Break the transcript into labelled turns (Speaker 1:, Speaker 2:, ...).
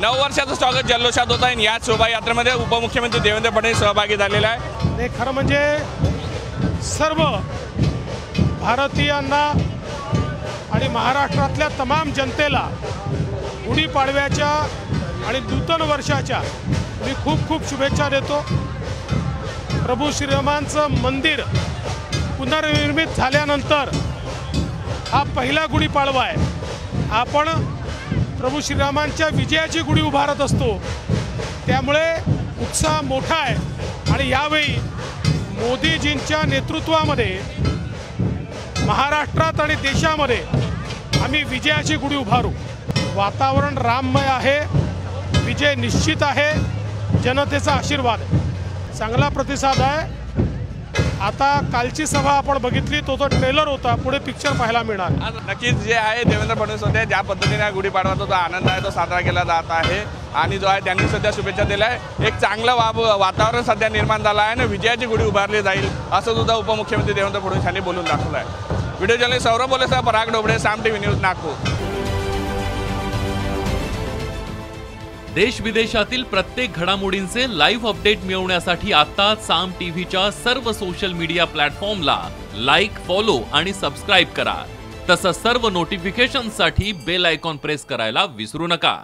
Speaker 1: 9 वर्षाचं स्वागत जल्लोषात होत आहे। या शोभायात्रेमध्ये उपमुख्यमंत्री देवेंद्र फडणवीस सहभागी झालेले आहे।
Speaker 2: ते खरं म्हणजे सर्व भारतीयांना आणि महाराष्ट्रातल्या तमाम जनतेला गुढीपाडव्याच्या आणि नूतन वर्षाच्या मी खूप खूप शुभेच्छा देतो। प्रभू श्रीरामांचं मंदिर पुनर्निर्मित झाल्यानंतर हा पहिला गुढीपाडवा आहे। आपण प्रभू श्रीरामांच्या विजयाची गुढी उभारत असतो, त्यामुळे उत्साह मोठा आहे। आणि यावेळी मोदीजींच्या नेतृत्वामध्ये महाराष्ट्रात आणि देशामध्ये आम्ही विजयाची गुढी उभारू। वातावरण राममय आहे, विजय निश्चित आहे, जनतेचा आशीर्वाद आहे, चांगला प्रतिसाद आहे। आता कालची सभा आपण बघितली, तो ट्रेलर होता, पुढे पिक्चर पाहायला मिळणार।
Speaker 1: नक्कीच जे आहे देवेंद्र फडणवीस होते, ज्या पद्धतीने गुढीपाडवाचा जो आनंद आहे तो साजरा केला जात आहे आणि जो आहे त्यांनी सध्या शुभेच्छा दिल्या आहे। एक चांगलं वातावरण सध्या निर्माण झालं आहे आणि विजयाची गुढी उभारली जाईल असं सुद्धा उपमुख्यमंत्री देवेंद्र फडणवीस यांनी बोलून दाखवलं आहे। व्हिडिओ जर्नलिस्ट सौरभ बोलेसह पराग डोबळे, साम टीव्ही न्यूज, नागपूर।
Speaker 3: देश विदेशातील प्रत्येक घडामोडींचे लाईव्ह अपडेट मिळवण्यासाठी आता साम टीव्हीच्या सर्व सोशल मीडिया प्लॅटफॉर्मला लाईक, फॉलो आणि सबस्क्राईब करा। तसंच सर्व नोटिफिकेशनसाठी बेल आयकॉन प्रेस करायला विसरू नका।